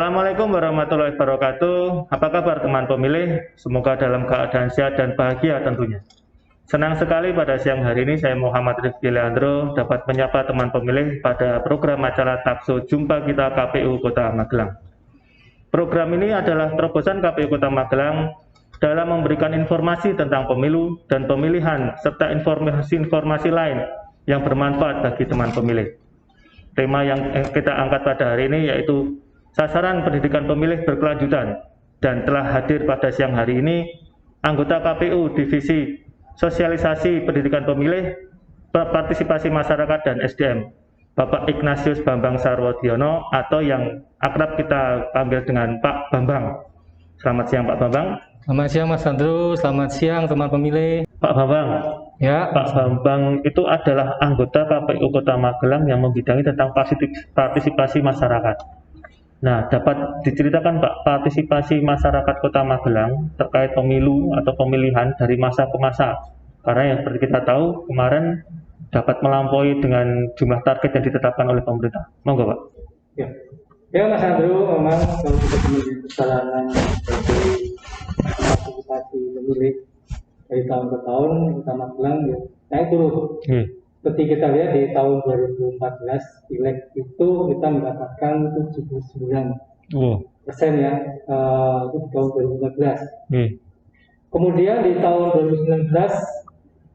Assalamualaikum warahmatullahi wabarakatuh. Apa kabar teman pemilih? Semoga dalam keadaan sehat dan bahagia tentunya. Senang sekali pada siang hari ini saya Muhammad Rifki Leandro dapat menyapa teman pemilih pada program acara Takso Jumpa Kita KPU Kota Magelang. Program ini adalah terobosan KPU Kota Magelang dalam memberikan informasi tentang pemilu dan pemilihan serta informasi-informasi lain yang bermanfaat bagi teman pemilih. Tema yang kita angkat pada hari ini yaitu sasaran pendidikan pemilih berkelanjutan, dan telah hadir pada siang hari ini anggota KPU Divisi Sosialisasi Pendidikan Pemilih, Partisipasi Masyarakat dan SDM, Bapak Ignatius Bambang Sarwodiono atau yang akrab kita panggil dengan Pak Bambang. Selamat siang Pak Bambang. Selamat siang Mas Andrew, selamat siang teman pemilih. Pak Bambang, ya. Pak Bambang itu adalah anggota KPU Kota Magelang yang membidangi tentang partisipasi masyarakat. Nah, dapat diceritakan Pak, partisipasi masyarakat Kota Magelang terkait pemilu atau pemilihan dari masa ke masa. Karena yang seperti kita tahu, kemarin dapat melampaui dengan jumlah target yang ditetapkan oleh pemerintah. Monggo Pak. Ya Mas Andrew, memang kalau kita memiliki perjalanan dari partisipasi pemilih dari tahun ke tahun, Kota Magelang ya naik turun. Seperti kita lihat di tahun 2014 pileg itu kita mendapatkan 79% ya, itu di tahun 2014. Kemudian di tahun 2019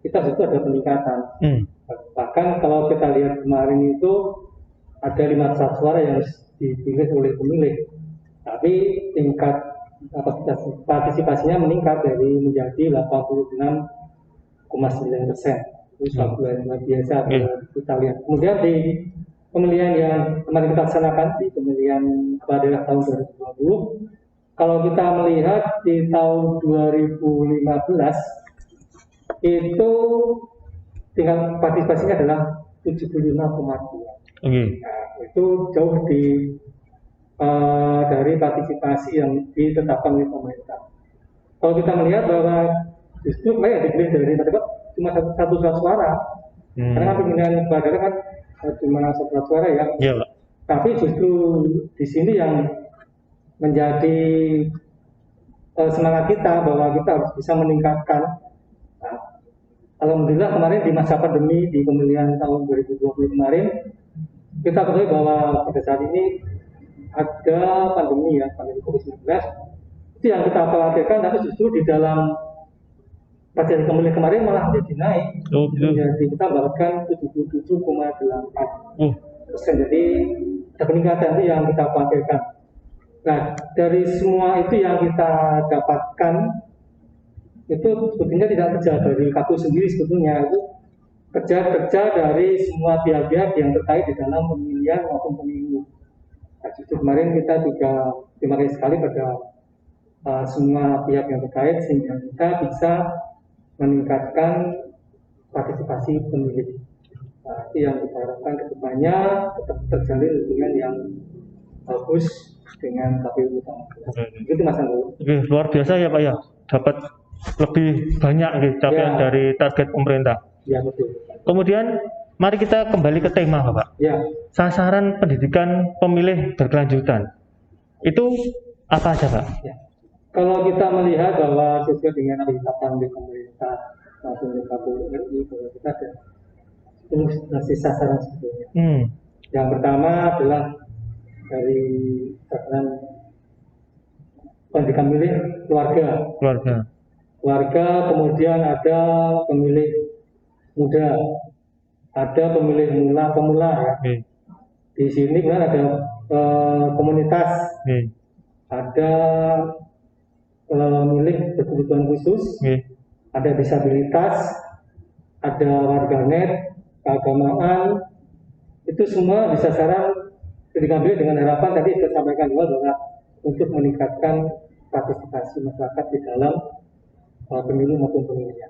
kita juga ada peningkatan. Bahkan kalau kita lihat kemarin itu ada 500 suara yang dipilih oleh pemilih, tapi tingkat partisipasinya meningkat dari menjadi 86,9%. Itu suatu yang luar biasa kita lihat. Kemudian di pemilihan yang kemarin kita laksanakan di pemilihan kepala daerah tahun 2020, kalau kita melihat di tahun 2015 itu tingkat partisipasinya adalah 75,2. Nah, itu jauh dari partisipasi yang ditetapkan oleh pemerintah. Kalau kita melihat bahwa justru dipilih dari cuma satu suara, karena pemilihan kepala daerah kan cuma satu suara ya. Tapi justru di sini yang menjadi semangat kita bahwa kita harus bisa meningkatkan. Nah, alhamdulillah kemarin di masa pandemi di pemilihan tahun 2020 kemarin kita ketahui bahwa pada saat ini ada pandemi COVID-19. Itu yang kita khawatirkan, tapi justru di dalam pada pemilihan kemarin malah menjadi naik. Jadi kita mendapatkan 77,8%. Jadi ada peningkatan itu yang kita khawatirkan. Nah, dari semua itu yang kita dapatkan itu sebetulnya tidak kerja dari KPU sendiri, sebetulnya itu kerja dari semua pihak-pihak yang terkait di dalam pemilihan maupun pemilu. Nah, justru kemarin kita juga terima kasih sekali pada semua pihak yang terkait sehingga kita bisa meningkatkan partisipasi pemilih. Nah, itu yang kita harapkan ke depannya tetap terjalin hubungan yang bagus dengan KPU Kota Magelang. Itu Mas Anggo. Luar biasa ya Pak ya, dapat lebih banyak capaian dari target pemerintah. Ya betul. Kemudian mari kita kembali ke tema Bapak. Sasaran pendidikan pemilih berkelanjutan. Itu apa aja Pak? Kalau kita melihat bahwa sesuai dengan apa yang ditetapkan oleh pemerintah maupun oleh KPU RI, bahwa kita ada sasaran sebetulnya. Yang pertama adalah dari sasaran pendidikan pemilih keluarga, kemudian ada pemilih muda, ada pemilih pemula ya. Di sini kemudian ada komunitas, ada pemilih berkebutuhan khusus, ada disabilitas, ada warganet, keagamaan. Itu semua di sasaran pendidikan pemilih dengan harapan tadi saya sampaikan juga bahwa untuk meningkatkan partisipasi masyarakat di dalam pemilu maupun pemilihan.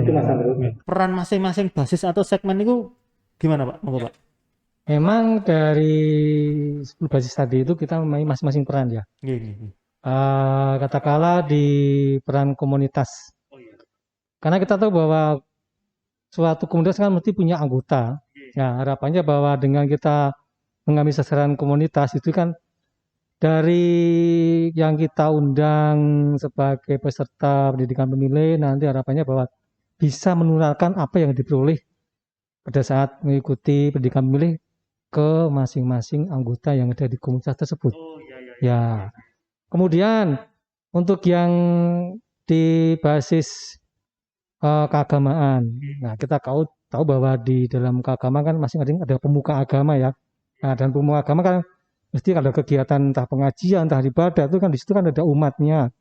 Itu Mas Andrew. Peran masing-masing basis atau segmen itu gimana Pak? Monggo Pak. Memang dari 10 basis tadi itu kita mempunyai masing-masing peran ya. Katakanlah di peran komunitas. Karena kita tahu bahwa suatu komunitas kan mesti punya anggota. Nah, harapannya bahwa dengan kita mengambil sasaran komunitas itu kan dari yang kita undang sebagai peserta pendidikan pemilih nanti harapannya bahwa bisa menularkan apa yang diperoleh pada saat mengikuti pendidikan pemilih ke masing-masing anggota yang ada di komunitas tersebut. Ya. Kemudian untuk yang di basis keagamaan. Nah, kita tahu bahwa di dalam keagamaan kan masing-masing ada pemuka agama ya. Nah, dan pemuka agama kan mesti ada kegiatan entah pengajian, entah ibadah itu kan di situ kan ada umatnya.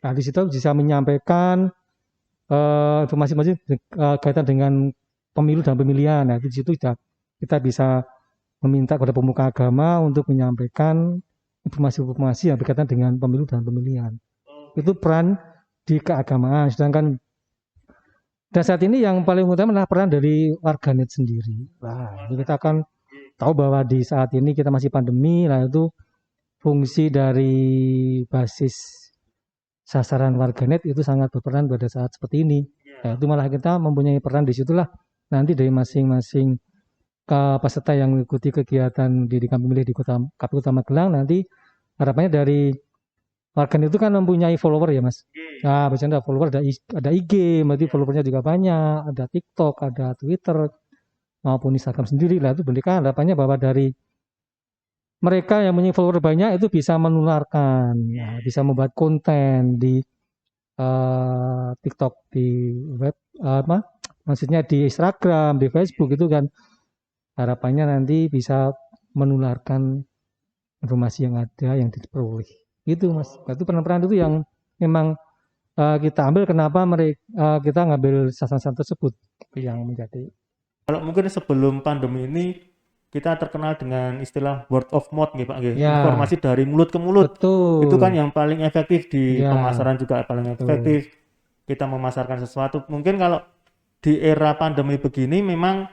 Nah, di situ bisa menyampaikan informasi-informasi kaitan dengan pemilu dan pemilihan. Nah, di situ kita bisa meminta kepada pemuka agama untuk menyampaikan informasi-informasi yang berkaitan dengan pemilu dan pemilihan. Itu peran di keagamaan. Sedangkan dan saat ini yang paling utama adalah peran dari warganet sendiri. Nah, kita akan tahu bahwa di saat ini kita masih pandemi, lah itu fungsi dari basis sasaran warganet itu sangat berperan pada saat seperti ini. Nah, itu malah kita mempunyai peran di situlah nanti dari masing-masing peserta yang mengikuti kegiatan pendidikan pemilih di KPU Kota Magelang nanti harapannya dari warganet itu kan mempunyai follower ya Mas. Nah, biasanya ada follower, ada IG, berarti followernya juga banyak, ada TikTok, ada Twitter, maupun Instagram sendiri lah itu mereka harapannya bahwa dari mereka yang mempunyai follower banyak itu bisa menularkan, ya, bisa membuat konten di TikTok, di web, maksudnya di Instagram, di Facebook itu kan harapannya nanti bisa menularkan informasi yang ada yang diperoleh. Itu Mas, itu peran-peran itu yang memang kita ambil. Kenapa kita ngambil sasaran tersebut yang menjadi. Kalau mungkin sebelum pandemi ini kita terkenal dengan istilah word of mouth nih Pak, ya, informasi dari mulut ke mulut. Betul. Itu kan yang paling efektif di pemasaran juga paling efektif. Kita memasarkan sesuatu. Mungkin kalau di era pandemi begini memang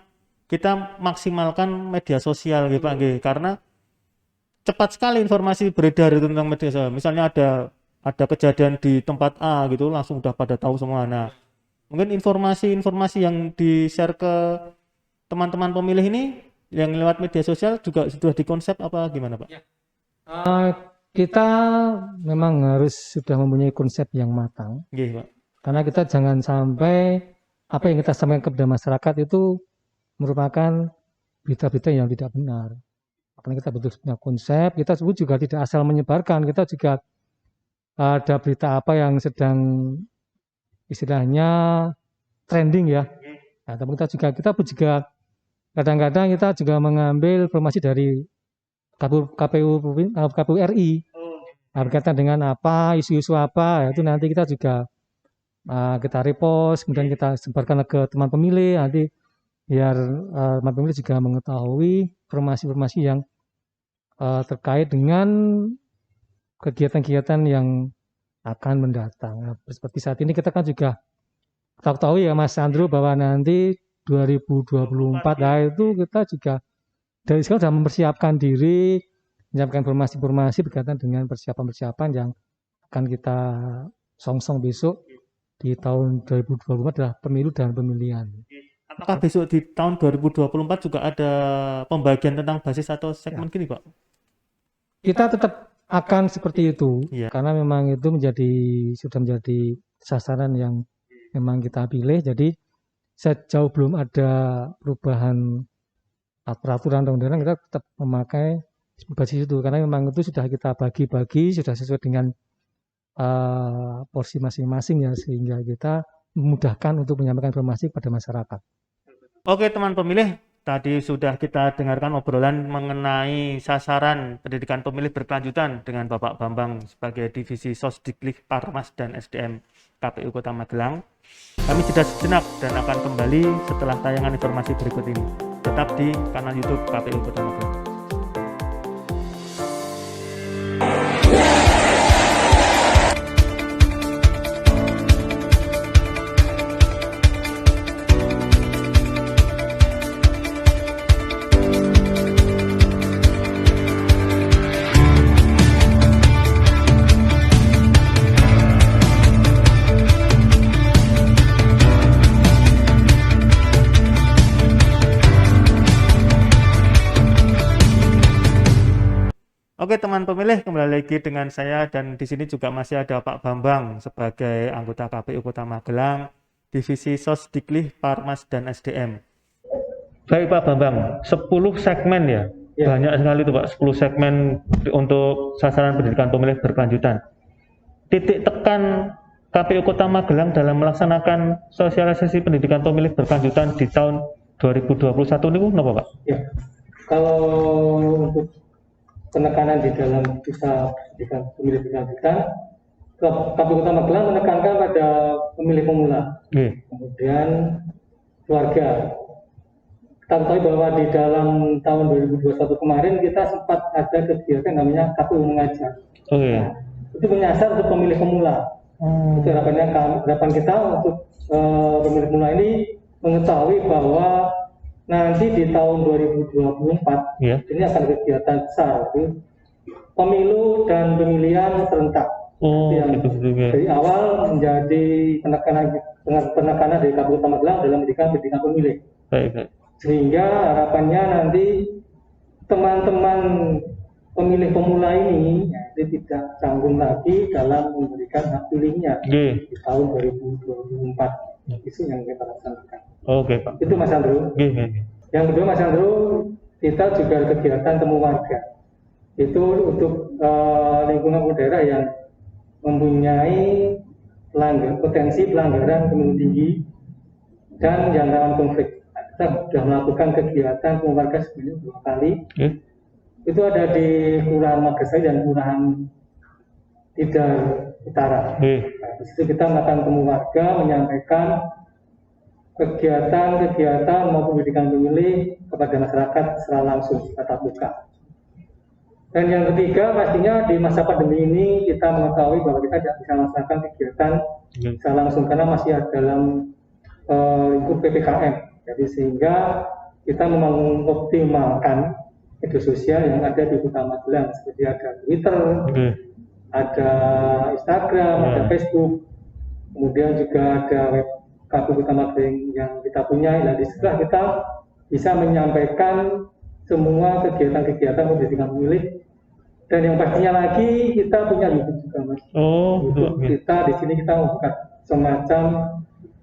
kita maksimalkan media sosial gitu Pak, karena cepat sekali informasi beredar itu tentang media sosial. Misalnya ada kejadian di tempat A gitu, langsung udah pada tahu semua. Nah, mungkin informasi-informasi yang di-share ke teman-teman pemilih ini yang lewat media sosial juga sudah dikonsep apa gimana Pak? Kita memang harus sudah mempunyai konsep yang matang. Pak. Karena kita jangan sampai apa yang kita sampaikan kepada masyarakat itu merupakan berita-berita yang tidak benar. Karena kita betul punya konsep, kita sebut juga tidak asal menyebarkan, kita juga ada berita apa yang sedang istilahnya trending ya. Nah, tapi kita pun juga kadang-kadang kita juga mengambil informasi dari KPU RI. Berkaitan dengan apa, isu-isu apa, itu nanti kita juga kita repost, kemudian kita sebarkan ke teman pemilih, nanti biar teman pemilih juga mengetahui informasi-informasi yang terkait dengan kegiatan-kegiatan yang akan mendatang. Nah, seperti saat ini kita kan juga tahu ya Mas Andrew bahwa nanti 2024 itu kita juga dari sekarang sudah mempersiapkan diri, menyiapkan informasi-informasi berkaitan dengan persiapan-persiapan yang akan kita songsong besok di tahun 2024 adalah pemilu dan pemilihan. Apakah besok di tahun 2024 juga ada pembagian tentang basis atau segmen gini Pak? Kita tetap akan seperti itu, karena memang itu sudah menjadi sasaran yang memang kita pilih. Jadi sejauh belum ada perubahan peraturan undang-undang, kita tetap memakai basis itu, karena memang itu sudah kita bagi-bagi, sudah sesuai dengan porsi masing-masing ya, sehingga kita memudahkan untuk menyampaikan informasi kepada masyarakat. Oke teman pemilih, tadi sudah kita dengarkan obrolan mengenai sasaran pendidikan pemilih berkelanjutan dengan Bapak Bambang sebagai Divisi Sosdiklik Parmas dan SDM KPU Kota Magelang. Kami jeda sejenak dan akan kembali setelah tayangan informasi berikut ini. Tetap di kanal YouTube KPU Kota Magelang. Oke teman pemilih, kembali lagi dengan saya dan di sini juga masih ada Pak Bambang sebagai anggota KPU Kota Magelang, Divisi Sosdiklih, Parmas dan SDM. Baik Pak Bambang, 10 segmen ya? Banyak sekali tuh Pak, 10 segmen untuk sasaran pendidikan pemilih berkelanjutan. Titik tekan KPU Kota Magelang dalam melaksanakan sosialisasi pendidikan pemilih berkelanjutan di tahun 2021 ini apa Pak? Ya, kalau untuk penekanan di dalam bisa pendidikan pemilih berkelanjutan, KPU Kota Magelang menekankan pada pemilih pemula, kemudian keluarga. Kita ketahui bahwa di dalam tahun 2021 kemarin kita sempat ada kegiatan namanya KPU Mengajar. Nah, itu menyasar untuk pemilih pemula. Itu harapan kita untuk pemilih pemula ini mengetahui bahwa nanti di tahun 2024 ini akan kegiatan besar, pemilu dan pemilihan serentak. Yang dari awal menjadi penekanan dari KPU Kota Magelang dalam pendidikan pemilih. Sehingga harapannya nanti teman-teman pemilih pemula ini tidak canggung lagi dalam memberikan hak pilihnya di tahun 2024. Itu yang kita laksanakan. Oke Pak. Itu Mas Andrew. Yang kedua Mas Andrew, kita juga ada kegiatan temu warga. Itu untuk lingkungan daerah yang mempunyai potensi pelanggaran pemilu tinggi dan yang rawan konflik. Kita sudah melakukan kegiatan temu warga sebanyak 2 kali. Itu ada di Kelurahan Magersari dan Kelurahan Tidar Utara. Nah, di situ kita melakukan temu warga, menyampaikan kegiatan maupun pendidikan pemilih kepada masyarakat secara langsung tatap muka. Dan yang ketiga pastinya di masa pandemi ini kita mengetahui bahwa kita tidak bisa melaksanakan kegiatan secara langsung karena masih dalam lingkup PPKM. Jadi sehingga kita mengoptimalkan media sosial yang ada di Kota Magelang seperti ada Twitter, ada Instagram, ada Facebook, kemudian juga ada web KPU Kota Magelang yang kita punya. Nah, di setelah kita bisa menyampaikan semua kegiatan-kegiatan pendidikan pemilih, dan yang pastinya lagi kita punya YouTube juga Mas. YouTube kita di sini kita membuka semacam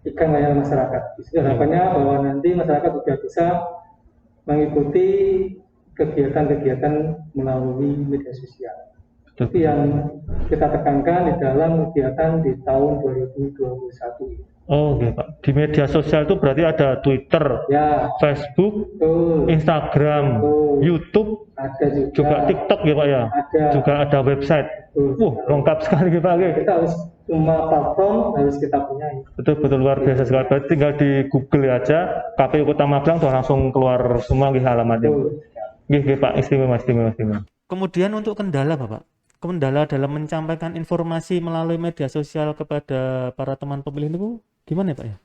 ikan layanan masyarakat. Harapannya bahwa nanti masyarakat sudah bisa mengikuti kegiatan-kegiatan melalui media sosial. Itu yang kita tekankan di dalam kegiatan di tahun 2021 ini. Oke Pak. Di media sosial itu berarti ada Twitter, Facebook, Instagram, YouTube, ada juga TikTok ya Pak ya. Juga ada website. Lengkap sekali Pak. Kita harus semua platform harus kita punya. Betul luar biasa sekali. Berarti tinggal di Google aja KPU Kota Magelang sudah langsung keluar semua alamatnya. Pak, istimewa. Kemudian untuk kendala Bapak, kendala dalam menyampaikan informasi melalui media sosial kepada para teman pemilih itu gimana ya Pak ya?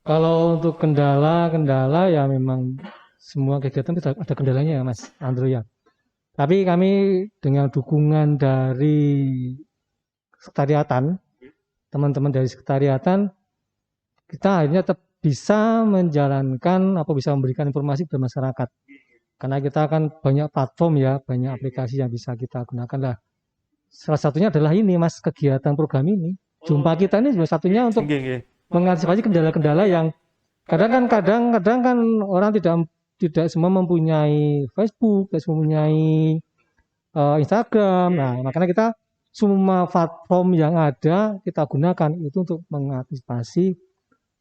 Kalau untuk kendala ya memang semua kegiatan kita ada kendalanya ya Mas Andrew ya. Tapi kami dengan dukungan dari sekretariatan, teman-teman dari sekretariatan, kita akhirnya tetap bisa menjalankan bisa memberikan informasi kepada masyarakat. Karena kita kan banyak platform ya, banyak aplikasi yang bisa kita gunakan lah. Salah satunya adalah ini Mas, kegiatan program ini. Jumpa kita ini juga satunya untuk mengantisipasi kendala-kendala yang kadang kan orang tidak semua mempunyai Facebook, tidak semua mempunyai Instagram. Nah, makanya kita semua platform yang ada kita gunakan itu untuk mengantisipasi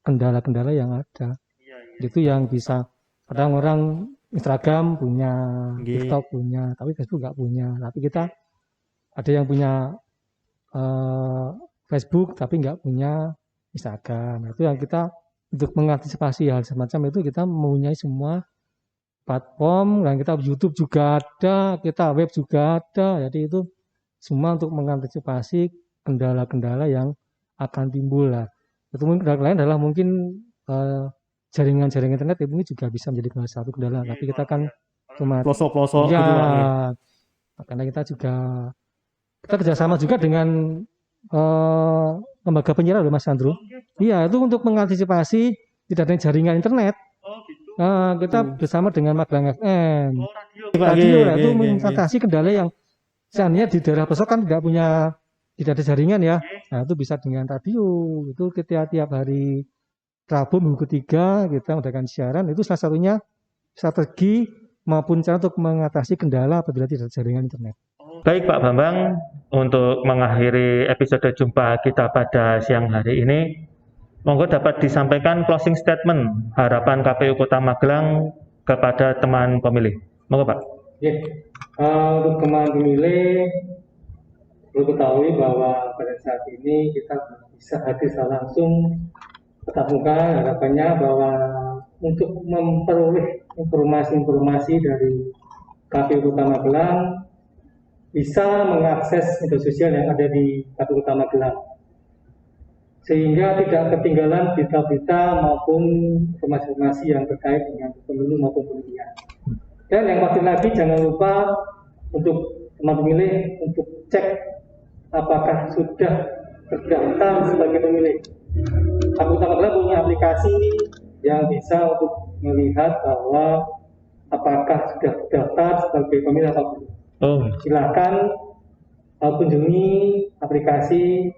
kendala-kendala yang ada. Itu yang bisa kadang orang Instagram punya, TikTok punya, tapi Facebook nggak punya. Tapi kita ada yang punya Facebook tapi nggak punya Instagram. Itu yang kita untuk mengantisipasi hal semacam itu kita mempunyai semua platform, dan kita YouTube juga ada, kita web juga ada. Jadi itu semua untuk mengantisipasi kendala-kendala yang akan timbul lah. Itu mungkin kendala lain adalah mungkin jaringan-jaringan internet itu juga bisa menjadi salah satu kendala. Tapi kita kan cuma pelosok-pelosok ya, gitu karena kita kerjasama juga dengan lembaga penyiaran loh Mas Andrew. Iya, itu untuk mengantisipasi tidak ada jaringan internet. Kita bersama dengan Magelang FM, radio itu mengatasi kendala yang Seandainya di daerah pelosok kan tidak ada jaringan ya. Nah, itu bisa dengan radio. Itu ketika tiap hari Rabu minggu ketiga kita mengadakan siaran, itu salah satunya strategi maupun cara untuk mengatasi kendala apabila tidak ada jaringan internet. Baik Pak Bambang, untuk mengakhiri episode jumpa kita pada siang hari ini, monggo dapat disampaikan closing statement harapan KPU Kota Magelang kepada teman pemilih. Monggo Pak. Ya, untuk teman pemilih perlu ketahui bahwa pada saat ini kita bisa hadir secara langsung tetap muka. Harapannya bahwa untuk memperoleh informasi-informasi dari KPU Kota Magelang bisa mengakses media sosial yang ada di KPU Kota Magelang, sehingga tidak ketinggalan berita-berita maupun informasi-informasi yang terkait dengan pemilu maupun pemilihan. Dan yang pasti lagi jangan lupa untuk teman pemilih untuk cek apakah sudah terdaftar sebagai pemilih. KPU Kota Magelang punya aplikasi yang bisa untuk melihat bahwa apakah sudah terdaftar sebagai pemilih atau belum. Silakan kunjungi aplikasi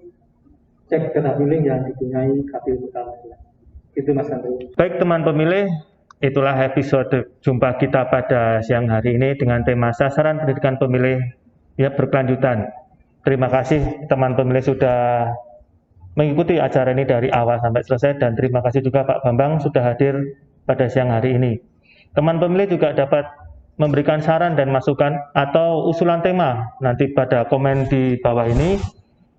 cek data pemilih yang dipunyai KPU Kota Magelang. Itu Mas Andrew. Baik teman pemilih, itulah episode jumpa kita pada siang hari ini dengan tema sasaran pendidikan pemilih ya berkelanjutan. Terima kasih teman pemilih sudah mengikuti acara ini dari awal sampai selesai, dan terima kasih juga Pak Bambang sudah hadir pada siang hari ini. Teman pemilih juga dapat memberikan saran dan masukan atau usulan tema nanti pada komen di bawah ini,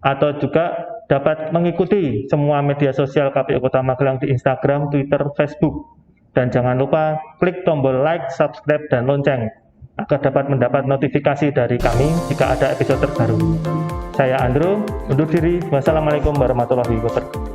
atau juga dapat mengikuti semua media sosial KPU Kota Magelang di Instagram, Twitter, Facebook. Dan jangan lupa klik tombol like, subscribe, dan lonceng agar dapat mendapat notifikasi dari kami jika ada episode terbaru. Saya Andrew, undur diri. Wassalamualaikum warahmatullahi wabarakatuh.